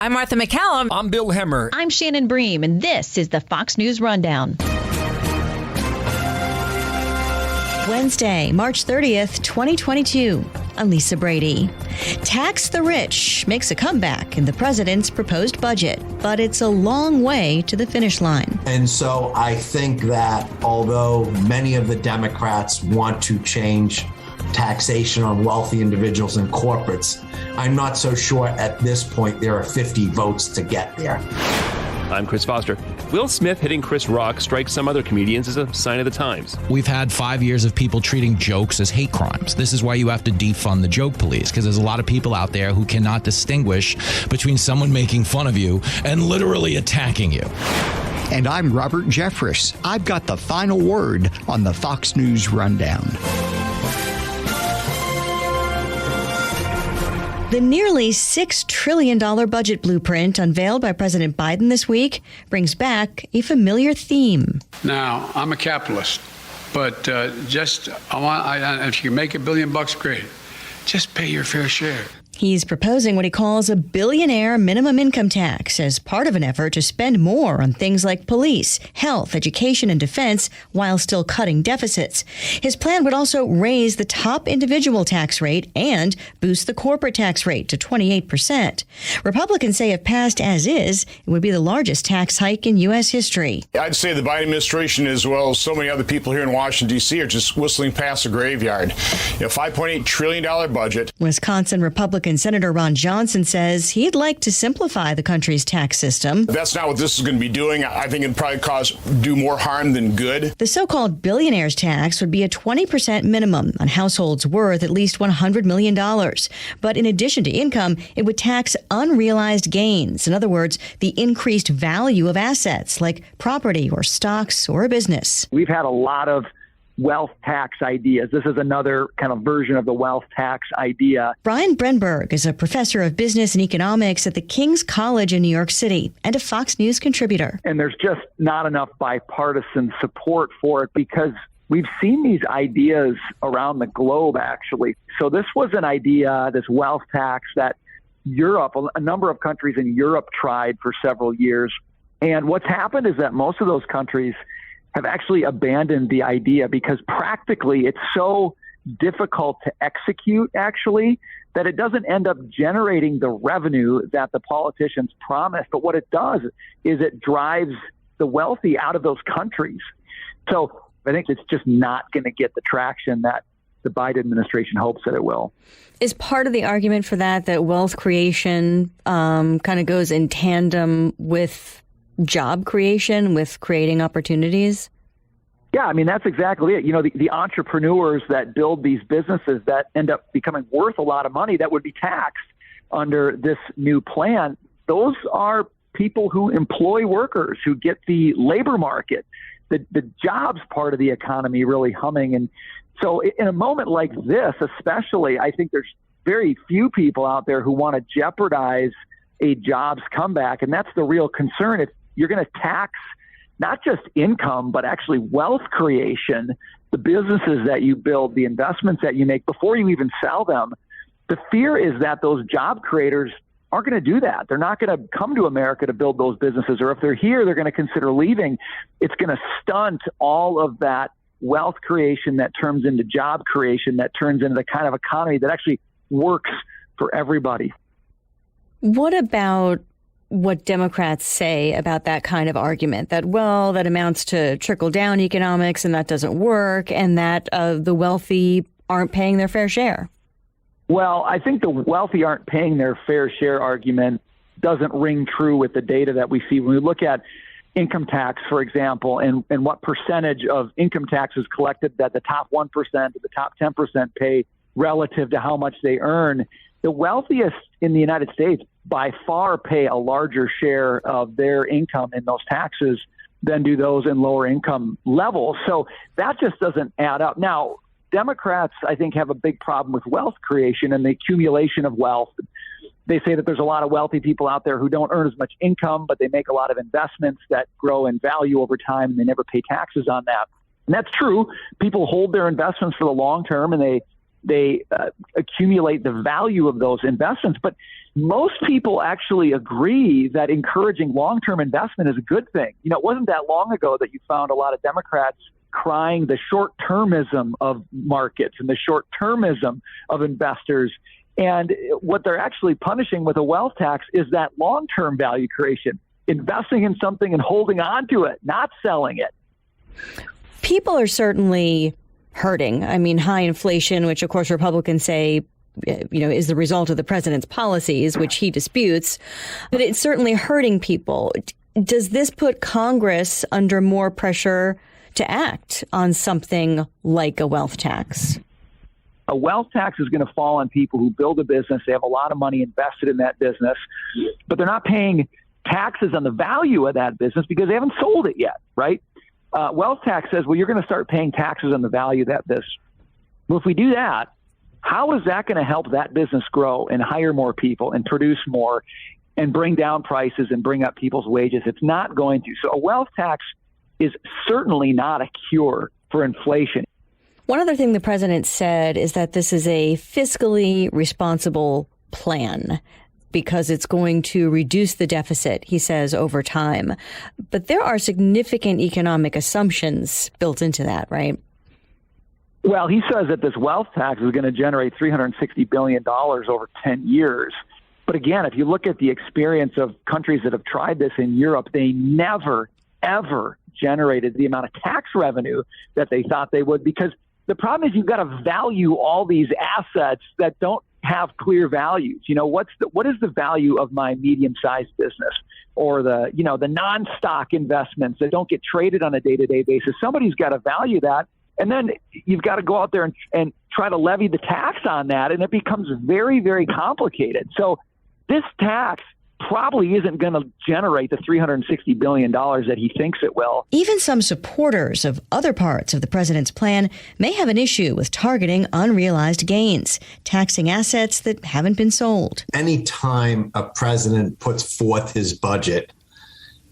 I'm Martha McCallum. I'm Bill Hemmer. I'm Shannon Bream, and this is the Fox News Rundown. Wednesday, March 30th, 2022. I'm Lisa Brady. Tax the rich makes a comeback in the president's proposed budget, but it's a long way to the finish line. And so I think that although many of the Democrats want to change taxation on wealthy individuals and corporates, I'm not so sure at this point there are 50 votes to get there. I'm Chris Foster. Will Smith hitting Chris Rock strikes some other comedians as a sign of the times. We've had 5 years of people treating jokes as hate crimes. This is why you have to defund the joke police, because there's a lot of people out there who cannot distinguish between someone making fun of you and literally attacking you. And I'm Robert Jeffress. I've got the final word on the Fox News Rundown. The nearly $6 trillion budget blueprint unveiled by President Biden this week brings back a familiar theme. Now, I'm a capitalist, but if you can make $1 billion, great. Just pay your fair share. He's proposing what he calls a billionaire minimum income tax as part of an effort to spend more on things like police, health, education, and defense while still cutting deficits. His plan would also raise the top individual tax rate and boost the corporate tax rate to 28%. Republicans say if passed as is, it would be the largest tax hike in U.S. history. I'd say the Biden administration, as well as so many other people here in Washington, D.C., are just whistling past the graveyard. $5.8 trillion budget. Wisconsin Republican Senator Ron Johnson says he'd like to simplify the country's tax system. That's not what this is going to be doing. I think it'd probably do more harm than good. The so-called billionaire's tax would be a 20% minimum on households worth at least $100 million. But in addition to income, it would tax unrealized gains. In other words, the increased value of assets like property or stocks or a business. We've had a lot of wealth tax ideas. This is another kind of version of the wealth tax idea. Brian Brenberg is a professor of business and economics at the King's College in New York City and a Fox News contributor. And there's just not enough bipartisan support for it because we've seen these ideas around the globe, actually. So this was an idea, this wealth tax, that Europe, a number of countries in Europe tried for several years. And what's happened is that most of those countries have actually abandoned the idea because practically it's so difficult to execute, actually, that it doesn't end up generating the revenue that the politicians promised. But what it does is it drives the wealthy out of those countries. So I think it's just not going to get the traction that the Biden administration hopes that it will. Is part of the argument for that wealth creation kind of goes in tandem with job creation, with creating opportunities? Yeah, I mean, that's exactly it. You know, the entrepreneurs that build these businesses that end up becoming worth a lot of money that would be taxed under this new plan, those are people who employ workers, who get the labor market, the jobs part of the economy really humming. And so in a moment like this, especially, I think there's very few people out there who want to jeopardize a jobs comeback. And that's the real concern. If you're going to tax not just income, but actually wealth creation, the businesses that you build, the investments that you make before you even sell them, the fear is that those job creators aren't going to do that. They're not going to come to America to build those businesses, or if they're here, they're going to consider leaving. It's going to stunt all of that wealth creation that turns into job creation, that turns into the kind of economy that actually works for everybody. What about what Democrats say about that kind of argument, that, well, that amounts to trickle-down economics and that doesn't work, and that the wealthy aren't paying their fair share? Well, I think the wealthy aren't paying their fair share argument doesn't ring true with the data that we see. When we look at income tax, for example, and what percentage of income tax is collected that the top 1% or the top 10% pay relative to how much they earn, the wealthiest in the United States by far pay a larger share of their income in those taxes than do those in lower income levels. So that just doesn't add up. Now, Democrats, I think, have a big problem with wealth creation and the accumulation of wealth. They say that there's a lot of wealthy people out there who don't earn as much income, but they make a lot of investments that grow in value over time, and they never pay taxes on that. And that's true. People hold their investments for the long term, and they accumulate the value of those investments. But most people actually agree that encouraging long-term investment is a good thing. It wasn't that long ago that you found a lot of Democrats crying the short-termism of markets and the short-termism of investors. And what they're actually punishing with a wealth tax is that long-term value creation, investing in something and holding on to it, not selling it. People are certainly hurting. I mean, high inflation, which of course Republicans say, is the result of the president's policies, which he disputes, but it's certainly hurting people. Does this put Congress under more pressure to act on something like a wealth tax? A wealth tax is going to fall on people who build a business. They have a lot of money invested in that business, but they're not paying taxes on the value of that business because they haven't sold it yet, right? Wealth tax says, well, you're going to start paying taxes on the value of that business. Well, if we do that, how is that going to help that business grow and hire more people and produce more and bring down prices and bring up people's wages? It's not going to. So a wealth tax is certainly not a cure for inflation. One other thing the president said is that this is a fiscally responsible plan because it's going to reduce the deficit, he says, over time. But there are significant economic assumptions built into that, right? Well, he says that this wealth tax is going to generate $360 billion over 10 years. But again, if you look at the experience of countries that have tried this in Europe, they never, ever generated the amount of tax revenue that they thought they would, because the problem is you've got to value all these assets that don't have clear values. What is the value of my medium-sized business, or the non-stock investments that don't get traded on a day-to-day basis? Somebody's got to value that. And then you've got to go out there and try to levy the tax on that. And it becomes very, very complicated. So this tax probably isn't going to generate the $360 billion that he thinks it will. Even some supporters of other parts of the president's plan may have an issue with targeting unrealized gains, taxing assets that haven't been sold. Anytime a president puts forth his budget,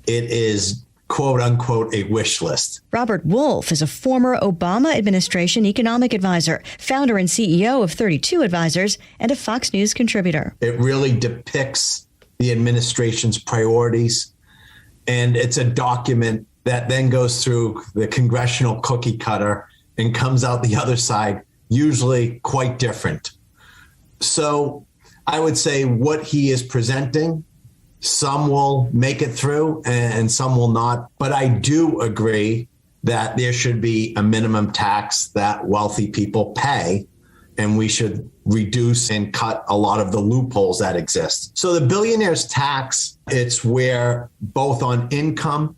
it is quote unquote a wish list. Robert Wolf is a former Obama administration economic advisor, founder and CEO of 32 Advisors, and a Fox News contributor. It really depicts the administration's priorities, and it's a document that then goes through the congressional cookie cutter and comes out the other side, usually quite different. So I would say what he is presenting, some will make it through and some will not. But I do agree that there should be a minimum tax that wealthy people pay, and we should reduce and cut a lot of the loopholes that exist. So the billionaire's tax, it's where both on income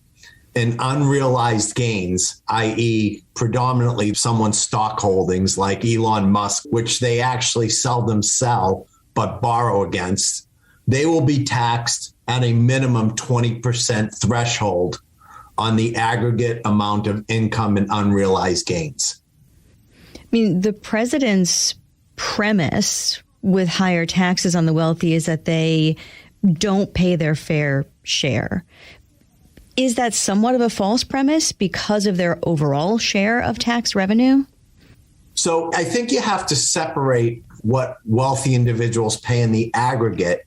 and unrealized gains, i.e. predominantly someone's stock holdings like Elon Musk, which they actually seldom sell but borrow against, they will be taxed at a minimum 20% threshold on the aggregate amount of income and unrealized gains. I mean, the president's premise with higher taxes on the wealthy is that they don't pay their fair share. Is that somewhat of a false premise because of their overall share of tax revenue? So I think you have to separate what wealthy individuals pay in the aggregate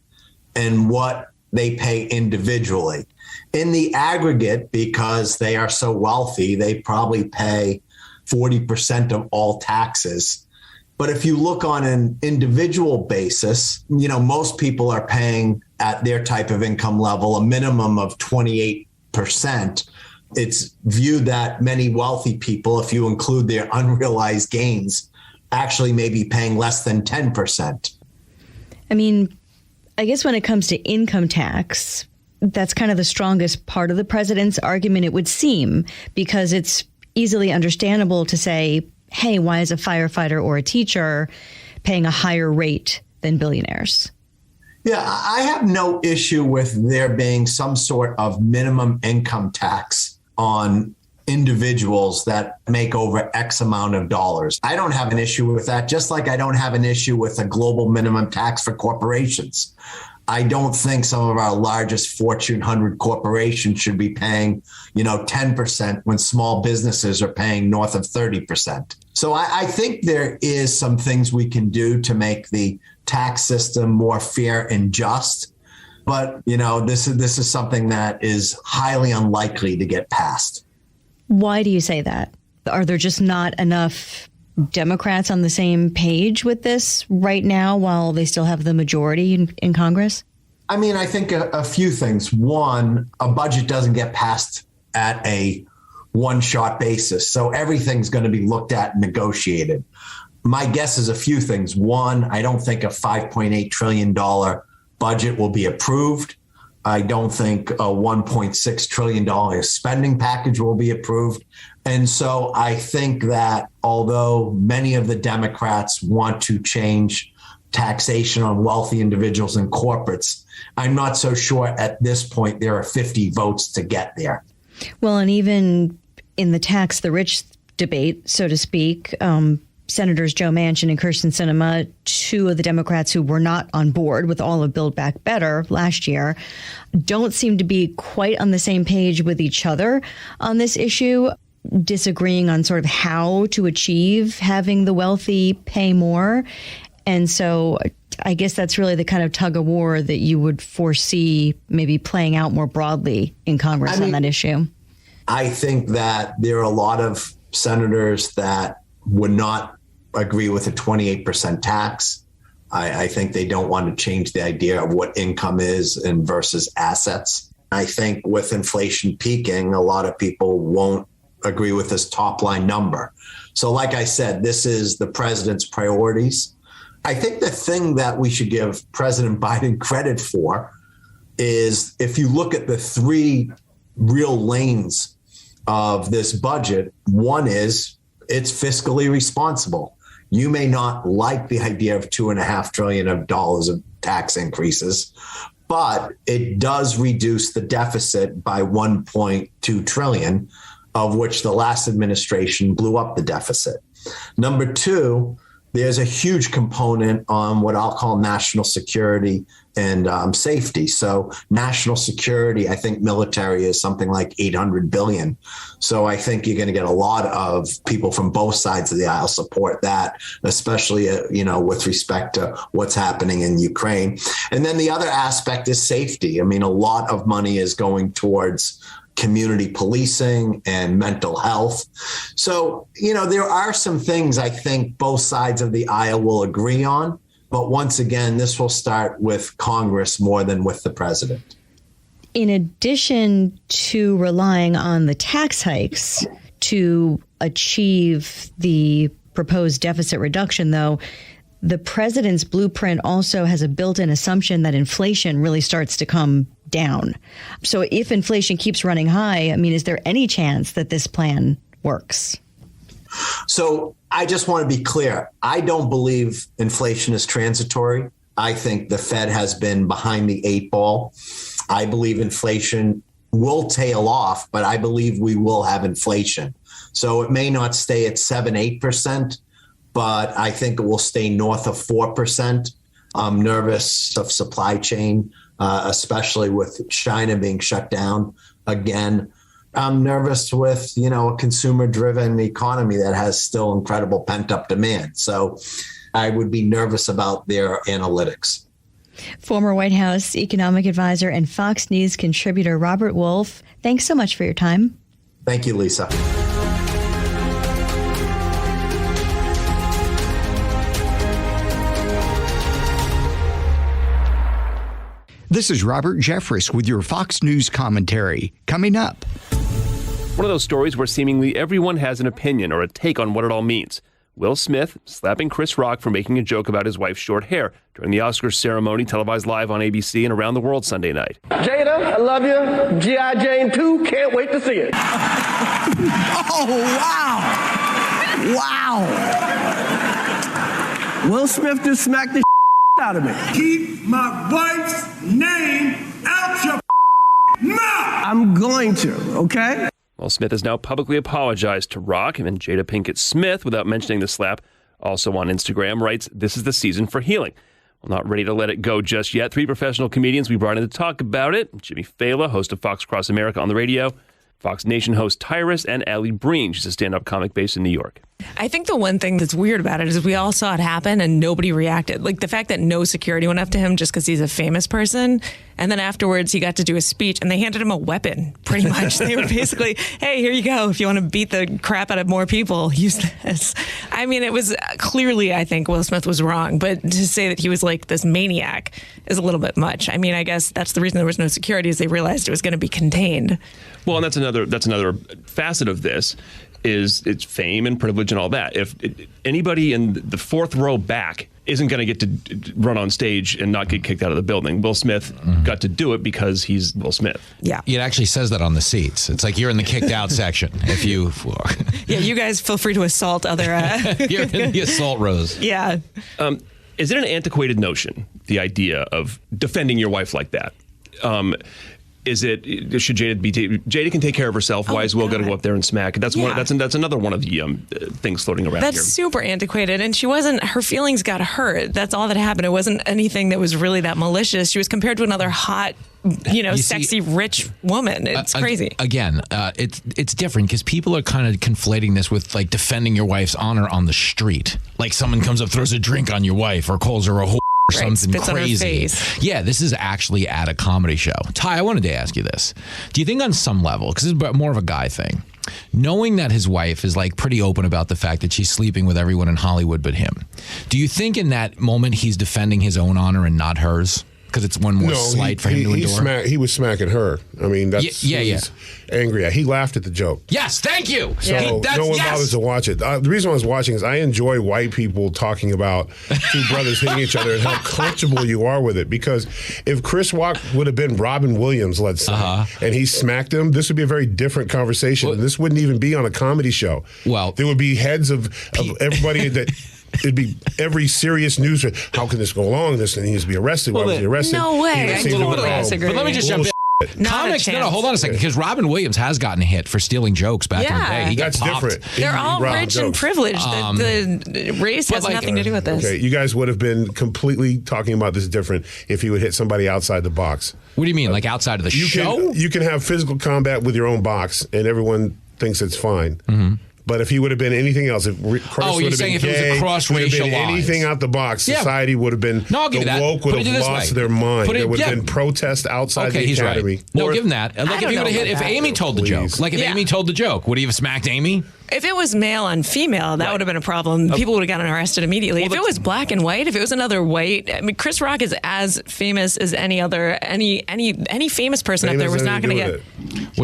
and what they pay individually. In the aggregate, because they are so wealthy, they probably pay 40% of all taxes. But if you look on an individual basis, most people are paying at their type of income level a minimum of 28%. It's viewed that many wealthy people, if you include their unrealized gains, actually may be paying less than 10%. I mean, I guess when it comes to income tax, that's kind of the strongest part of the president's argument, it would seem, because it's easily understandable to say, hey, why is a firefighter or a teacher paying a higher rate than billionaires? Yeah, I have no issue with there being some sort of minimum income tax on individuals that make over X amount of dollars. I don't have an issue with that, just like I don't have an issue with a global minimum tax for corporations. I don't think some of our largest Fortune 100 corporations should be paying, 10% when small businesses are paying north of 30%. So I think there is some things we can do to make the tax system more fair and just. But, this is something that is highly unlikely to get passed. Why do you say that? Are there just not enough Democrats on the same page with this right now while they still have the majority in Congress? I mean, I think a few things. One, a budget doesn't get passed at a one-shot basis. So everything's going to be looked at and negotiated. My guess is a few things. One, I don't think a $5.8 trillion budget will be approved. I don't think a $1.6 trillion spending package will be approved. And so I think that although many of the Democrats want to change taxation on wealthy individuals and corporates, I'm not so sure at this point there are 50 votes to get there. Well, and even in the tax the rich debate, so to speak, Senators Joe Manchin and Kyrsten Sinema, two of the Democrats who were not on board with all of Build Back Better last year, don't seem to be quite on the same page with each other on this issue, disagreeing on sort of how to achieve having the wealthy pay more. And so I guess that's really the kind of tug of war that you would foresee maybe playing out more broadly in Congress on that issue. I think that there are a lot of senators that would not agree with a 28% tax. I think they don't want to change the idea of what income is and versus assets. I think with inflation peaking, a lot of people won't agree with this top line number. So like I said, this is the president's priorities. I think the thing that we should give President Biden credit for is if you look at the three real lanes of this budget, one is it's fiscally responsible. You may not like the idea of $2.5 trillion of tax increases, but it does reduce the deficit by $1.2 trillion, of which the last administration blew up the deficit. Number two, there's a huge component on what I'll call national security and safety. So national security, I think military is something like $800 billion. So I think you're going to get a lot of people from both sides of the aisle support that, especially, with respect to what's happening in Ukraine. And then the other aspect is safety. I mean, a lot of money is going towards community policing and mental health. So, there are some things I think both sides of the aisle will agree on. But once again, this will start with Congress more than with the president. In addition to relying on the tax hikes to achieve the proposed deficit reduction, though, the president's blueprint also has a built-in assumption that inflation really starts to come down. So if inflation keeps running high, I mean, is there any chance that this plan works? So I just want to be clear. I don't believe inflation is transitory. I think the Fed has been behind the eight ball. I believe inflation will tail off, but I believe we will have inflation. So it may not stay at 7-8%, but I think it will stay north of 4%. I'm nervous of supply chain, especially with China being shut down again. I'm nervous with, a consumer-driven economy that has still incredible pent-up demand. So I would be nervous about their analytics. Former White House economic advisor and Fox News contributor Robert Wolf, thanks so much for your time. Thank you, Lisa. This is Robert Jeffress with your Fox News commentary. Coming up. One of those stories where seemingly everyone has an opinion or a take on what it all means. Will Smith slapping Chris Rock for making a joke about his wife's short hair during the Oscars ceremony televised live on ABC and around the world Sunday night. Jada, I love you. G.I. Jane 2, can't wait to see it. Oh, wow. Wow. Will Smith just smacked the out of me. Keep my wife's name out your mouth. I'm going to, okay? Well, Smith has now publicly apologized to Rock, and then Jada Pinkett Smith, without mentioning the slap, also on Instagram, writes, "This is the season for healing." I'm not ready to let it go just yet. 3 professional comedians we brought in to talk about it. Jimmy Failla, host of Fox Cross America on the radio, Fox Nation host Tyrus, and Alli Breen. She's a stand-up comic based in New York. I think the one thing that's weird about it is we all saw it happen and nobody reacted. Like the fact that no security went up to him just because he's a famous person. And then afterwards he got to do a speech and they handed him a weapon, pretty much. They were basically, hey, here you go. If you want to beat the crap out of more people, use this. I mean, it was clearly, I think Will Smith was wrong. But to say that he was like this maniac is a little bit much. I mean, I guess that's the reason there was no security is they realized it was going to be contained. Well, and that's another facet of this. Is it's fame and privilege and all that. If anybody in the 4th row back isn't going to get to run on stage and not get kicked out of the building, Will Smith got to do it because he's Will Smith. Yeah. It actually says that on the seats. It's like you're in the kicked out section. If you... Yeah, you guys feel free to assault other... You're in the assault rows. Yeah. Is it an antiquated notion, the idea of defending your wife like that? Should Jada can take care of herself? Why is Will going to go up there and smack? That's another one of the things floating around here. That's super antiquated, and her feelings got hurt. That's all that happened. It wasn't anything that was really that malicious. She was compared to another hot, sexy, rich woman. It's crazy. Again, it's different because people are kind of conflating this with like defending your wife's honor on the street. Like someone comes up, throws a drink on your wife, or calls her a whore. Or something crazy. Yeah, this is actually at a comedy show. Ty, I wanted to ask you this. Do you think on some level, because it's more of a guy thing, knowing that his wife is like pretty open about the fact that she's sleeping with everyone in Hollywood but him, do you think in that moment he's defending his own honor and not hers? Because it's one more slight for him to endure. He was smacking her. I mean, that's he's angry at. He laughed at the joke. Yes, thank you. So no one bothers to watch it. The reason I was watching is I enjoy white people talking about 2 brothers hitting each other and how comfortable you are with it. Because if Chris Rock would have been Robin Williams, let's say, and he smacked him, this would be a very different conversation. And this wouldn't even be on a comedy show. Well, there would be heads of everybody that... It'd be every serious news. How can this go along? This needs to be arrested. Why was he arrested? No way. I totally disagree. But let me just jump in. Comics, hold on a second, because Robin Williams has gotten hit for stealing jokes back in the day. He got popped. Different. They're all rich and privileged. The race has nothing to do with this. Okay, you guys would have been completely talking about this different if you would hit somebody outside the box. What do you mean, like outside of the show? You can have physical combat with your own box, and everyone thinks it's fine. Mm-hmm. But if he would have been anything else, if Chris would have been gay, it was cross-racial anything out the box, society would have been, the woke would have lost their mind. There would have been protest outside the academy. Right. No, give him that. Like if he would have hit, if Amy told the joke, Amy told the joke, would he have smacked Amy? If it was male on female, that would have been a problem. People would have gotten arrested immediately. If it was black and white, if it was another white, I mean, Chris Rock is as famous as any famous person up there was not going to get.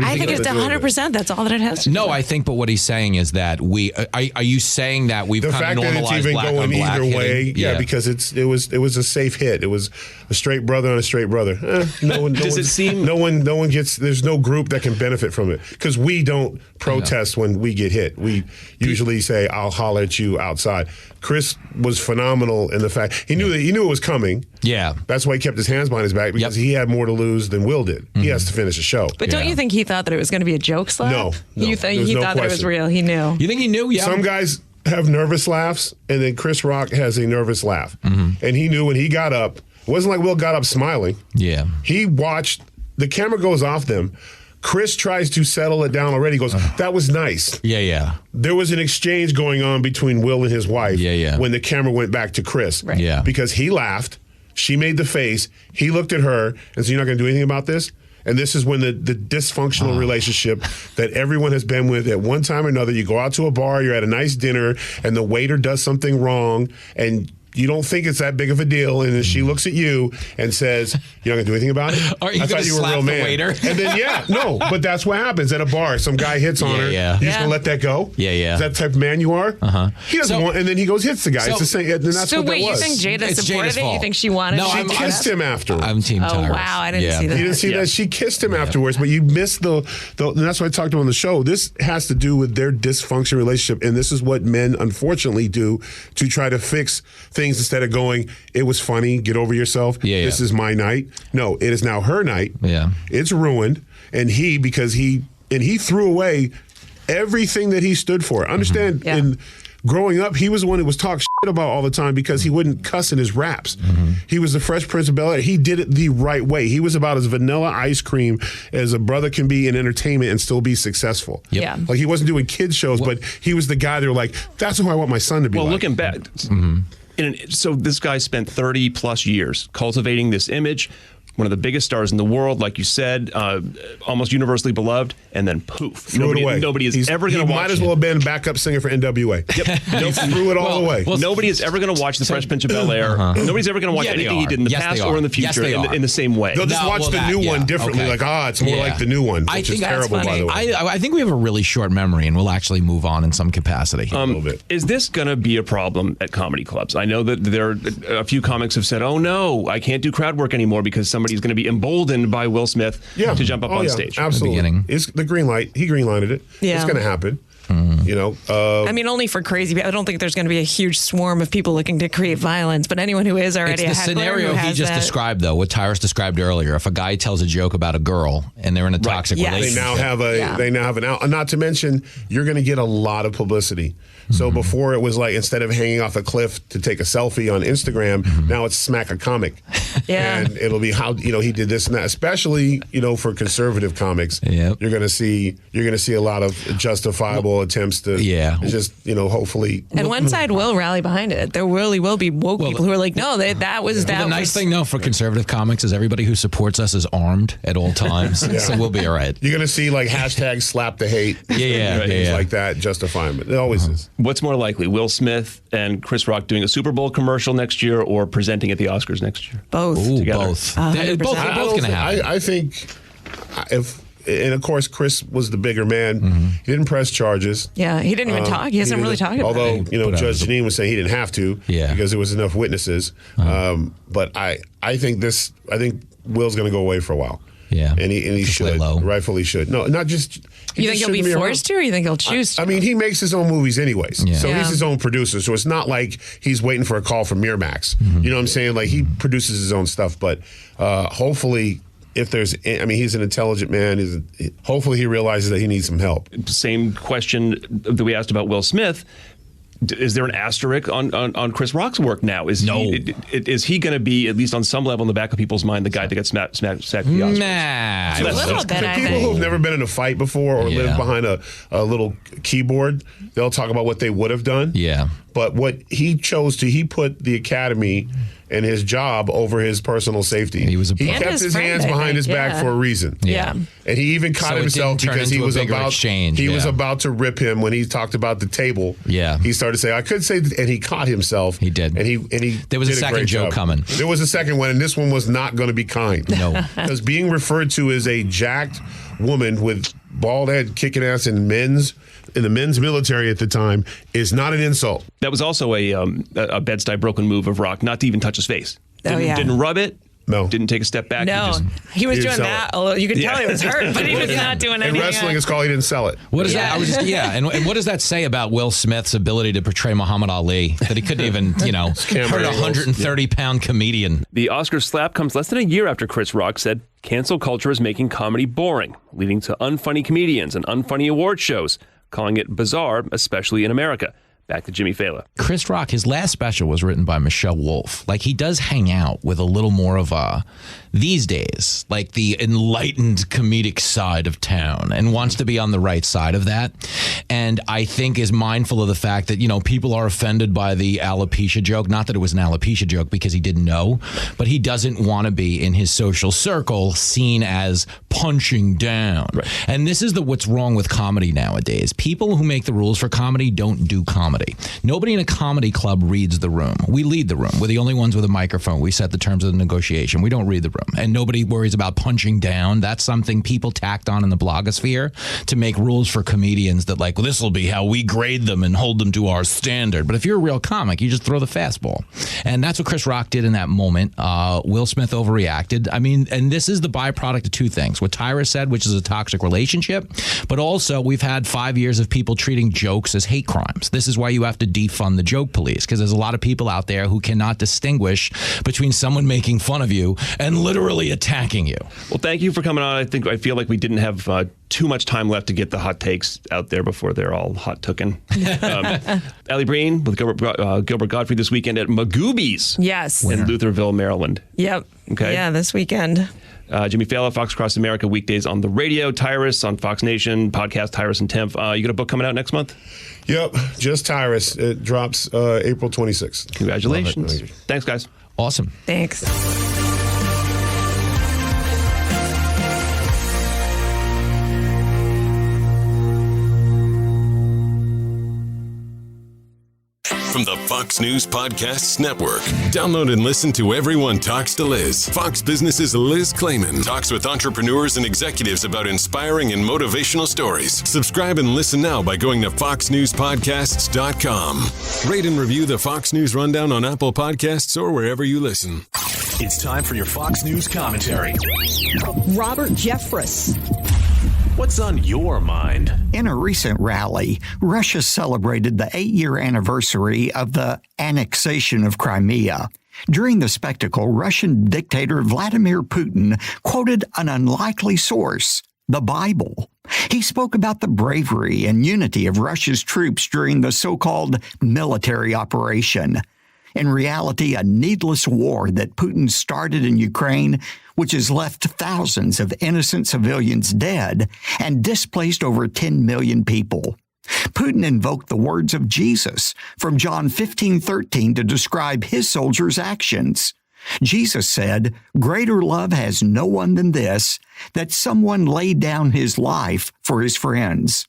I think it's 100%. That's all that it has to do. No, I think, but what he's saying is that are you saying that we've kind of normalized black on black? The fact that it's even going either way, yeah, because it was a safe hit. It was a straight brother on a straight brother. No one gets. There's no group that can benefit from it because we don't protest when we get hit. We usually say, "I'll holler at you outside." Chris was phenomenal in the fact he knew it was coming. Yeah, that's why he kept his hands behind his back because he had more to lose than Will did. Mm-hmm. He has to finish the show. But don't you think he thought that it was going to be a joke slap? No. You think he thought that it was real? He knew. You think he knew? Yeah. Some guys have nervous laughs, and then Chris Rock has a nervous laugh, and he knew when he got up. It wasn't like Will got up smiling. Yeah, he watched. The camera goes off them. Chris tries to settle it down already. He goes, that was nice. Yeah. There was an exchange going on between Will and his wife when the camera went back to Chris. Right. Yeah. Because he laughed. She made the face. He looked at her and said, you're not going to do anything about this? And this is when the dysfunctional relationship that everyone has been with at one time or another, you go out to a bar, you're at a nice dinner, and the waiter does something wrong, and you don't think it's that big of a deal, and then she looks at you and says, "You're not gonna do anything about it." I thought you were a real man. Waiter? And then but that's what happens at a bar. Some guy hits on her. Yeah. You're just gonna let that go? Yeah. Is that the type of man you are? He doesn't want, and then he goes hits the guy. It's the same. And that's what that was. You think Jada supported it? You think she wanted? No, she kissed him after. I'm Team Tyrus. Oh wow, I didn't see that. You didn't see that? She kissed him afterwards, but you missed the. And that's what I talked about on the show. This has to do with their dysfunctional relationship, and this is what men unfortunately do to try to fix things instead of going, it was funny, get over yourself. This is my night. No, it is now her night. Yeah. It's ruined. And he threw away everything that he stood for. Understand, in growing up, he was the one who was talking about all the time because he wouldn't cuss in his raps. He was the Fresh Prince of Bel-Air. He did it the right way. He was about as vanilla ice cream as a brother can be in entertainment and still be successful. Yeah. Like he wasn't doing kids shows, but he was the guy that were like, that's who I want my son to be. Well, like. looking back, so this guy spent 30 plus years cultivating this image. One of the biggest stars in the world, like you said, almost universally beloved, and then poof. Nobody is ever going to watch. He might as well have been backup singer for NWA. Yep. He threw it all away. Well, nobody is ever going to watch The Fresh Prince of Bel-Air. Nobody's ever going to watch anything he did in the past or in the future in the same way. They'll just watch the new one differently. Like, it's more like the new one, which is terrible, by the way. I think we have a really short memory, and we'll actually move on in some capacity. A little bit. Is this going to be a problem at comedy clubs? I know that there are a few comics have said, oh, no, I can't do crowd work anymore because somebody's going to be emboldened by Will Smith to jump up on stage. Absolutely. It's the green light. He green lighted it. Yeah. It's going to happen. You know, I mean, only for crazy people. I don't think there's going to be a huge swarm of people looking to create violence, but anyone who is already it's the scenario he just described, though, what Tyrus described earlier. If a guy tells a joke about a girl and they're in a toxic relationship, they now have an out. Not to mention, you're going to get a lot of publicity. So before it was like, instead of hanging off a cliff to take a selfie on Instagram, now it's smack a comic. And it'll be how, he did this and that, especially, for conservative comics. You're going to see a lot of justifiable attempts to just, hopefully. And one side will rally behind it. There really will be woke people who are like, no, that was that. The nice thing, though, for conservative comics is everybody who supports us is armed at all times. So we'll be all right. You're going to see like hashtag slap the hate. Things like that, justifying it. It always is. What's more likely, Will Smith and Chris Rock doing a Super Bowl commercial next year or presenting at the Oscars next year? Both. Both. They're both going to happen. I think and of course, Chris was the bigger man. He didn't press charges. Yeah, he didn't even talk. He hasn't really talked about it. Although, Judge Janine was saying he didn't have to because there was enough witnesses. But I think Will's going to go away for a while. Yeah, and he should, rightfully should. No, not just. You think he'll be forced to, or you think he'll choose to? I mean, he makes his own movies anyways, so he's his own producer. So it's not like he's waiting for a call from Miramax. You know what I'm saying? Like he produces his own stuff, but hopefully, if there's, he's an intelligent man. Hopefully, he realizes that he needs some help. Same question that we asked about Will Smith. Is there an asterisk on Chris Rock's work now? Is he going to be, at least on some level in the back of people's mind, the guy that gets sacked the Oscars? A little bit, I think. People who've never been in a fight before or lived behind a little keyboard, they'll talk about what they would have done. Yeah. But what he chose to, he put the Academy and his job over his personal safety. He kept his hands behind his back for a reason. Yeah. And he even caught himself because he was about to rip him when he talked about the table. Yeah. He started to say, I could say, and he caught himself. He did. And he there was a second joke coming. There was a second one, and this one was not going to be kind. No. Because being referred to as a jacked woman with bald head kicking ass in the men's military at the time is not an insult. That was also a Bed-Stuy broken move of Rock, not to even touch his face. Didn't rub it. No. Didn't take a step back. No. He was doing that. You could tell he was hurt, but he was not doing anything. In wrestling, it's called he didn't sell it. What is that? And what does that say about Will Smith's ability to portray Muhammad Ali? That he couldn't even, hurt a 130-pound comedian. The Oscar slap comes less than a year after Chris Rock said cancel culture is making comedy boring, leading to unfunny comedians and unfunny award shows, calling it bizarre, especially in America. Back to Jimmy Failla. Chris Rock, his last special was written by Michelle Wolf. Like, he does hang out with a little more of these days, like the enlightened comedic side of town, and wants to be on the right side of that. And I think is mindful of the fact that, people are offended by the alopecia joke. Not that it was an alopecia joke because he didn't know, but he doesn't want to be in his social circle seen as punching down. Right. And this is what's wrong with comedy nowadays. People who make the rules for comedy don't do comedy. Nobody in a comedy club reads the room. We lead the room. We're the only ones with a microphone. We set the terms of the negotiation. We don't read the room. And nobody worries about punching down. That's something people tacked on in the blogosphere to make rules for comedians that this will be how we grade them and hold them to our standard. But if you're a real comic, you just throw the fastball. And that's what Chris Rock did in that moment. Will Smith overreacted. And this is the byproduct of two things. What Tyrus said, which is a toxic relationship, but also we've had 5 years of people treating jokes as hate crimes. This is why you have to defund the joke police, because there's a lot of people out there who cannot distinguish between someone making fun of you and literally attacking you. Well, thank you for coming on. I feel like we didn't have too much time left to get the hot takes out there before they're all hot tooken. Alli Breen with Gilbert Gottfried this weekend at Magooby's. Yes. In Lutherville, Maryland. Yep. Okay. Yeah, this weekend. Jimmy Failla, Fox Across America, weekdays on the radio. Tyrus on Fox Nation, podcast Tyrus and Temph. You got a book coming out next month? Yep, just Tyrus. It drops April 26th. Congratulations. Thanks, guys. Awesome. Thanks. From the Fox News Podcasts Network. Download and listen to Everyone Talks to Liz. Fox Business's Liz Clayman talks with entrepreneurs and executives about inspiring and motivational stories. Subscribe and listen now by going to foxnewspodcasts.com. Rate and review the Fox News Rundown on Apple Podcasts or wherever you listen. It's time for your Fox News commentary. Robert Jeffress. What's on your mind? In a recent rally, Russia celebrated the 8-year anniversary of the annexation of Crimea. During the spectacle, Russian dictator Vladimir Putin quoted an unlikely source, the Bible. He spoke about the bravery and unity of Russia's troops during the so-called military operation. In reality, a needless war that Putin started in Ukraine, which has left thousands of innocent civilians dead and displaced over 10 million people. Putin invoked the words of Jesus from John 15:13 to describe his soldiers' actions. Jesus said, "Greater love has no one than this, that someone laid down his life for his friends."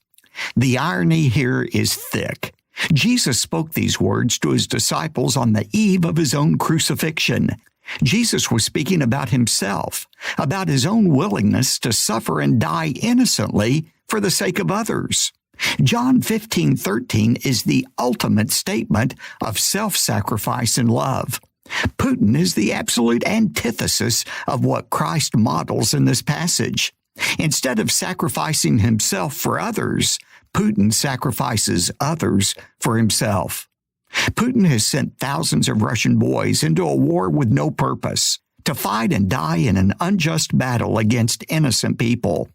The irony here is thick. Jesus spoke these words to his disciples on the eve of his own crucifixion. Jesus was speaking about himself, about his own willingness to suffer and die innocently for the sake of others. John 15:13 is the ultimate statement of self-sacrifice and love. Putin is the absolute antithesis of what Christ models in this passage. Instead of sacrificing himself for others, Putin sacrifices others for himself. Putin has sent thousands of Russian boys into a war with no purpose, to fight and die in an unjust battle against innocent people.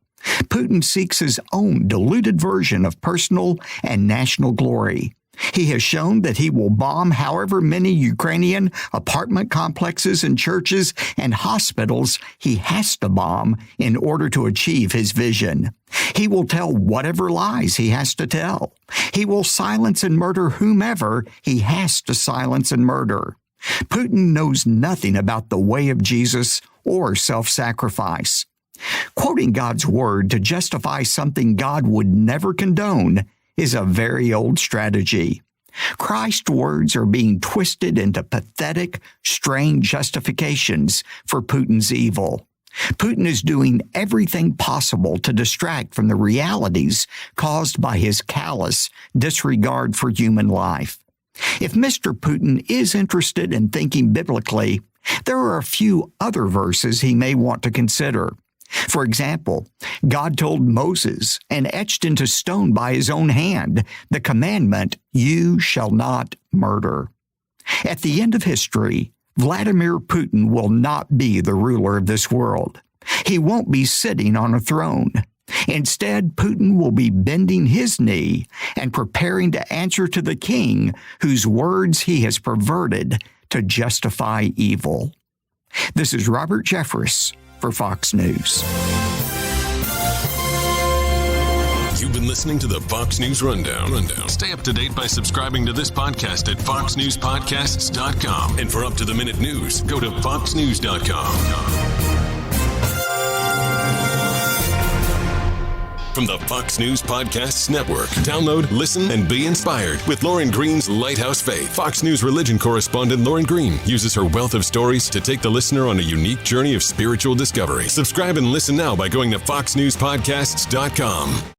Putin seeks his own diluted version of personal and national glory. He has shown that he will bomb however many Ukrainian apartment complexes and churches and hospitals he has to bomb in order to achieve his vision. He will tell whatever lies he has to tell. He will silence and murder whomever he has to silence and murder. Putin knows nothing about the way of Jesus or self-sacrifice. Quoting God's word to justify something God would never condone is a very old strategy. Christ's words are being twisted into pathetic, strange justifications for Putin's evil. Putin is doing everything possible to distract from the realities caused by his callous disregard for human life. If Mr. Putin is interested in thinking biblically, there are a few other verses he may want to consider. For example, God told Moses, and etched into stone by his own hand, the commandment, "You shall not murder." At the end of history, Vladimir Putin will not be the ruler of this world. He won't be sitting on a throne. Instead, Putin will be bending his knee and preparing to answer to the king whose words he has perverted to justify evil. This is Robert Jeffress for Fox News. You've been listening to the Fox News Rundown. Stay up to date by subscribing to this podcast at foxnewspodcasts.com. And for up-to-the-minute news, go to foxnews.com. From the Fox News Podcasts Network. Download, listen, and be inspired with Lauren Green's Lighthouse Faith. Fox News religion correspondent Lauren Green uses her wealth of stories to take the listener on a unique journey of spiritual discovery. Subscribe and listen now by going to foxnewspodcasts.com.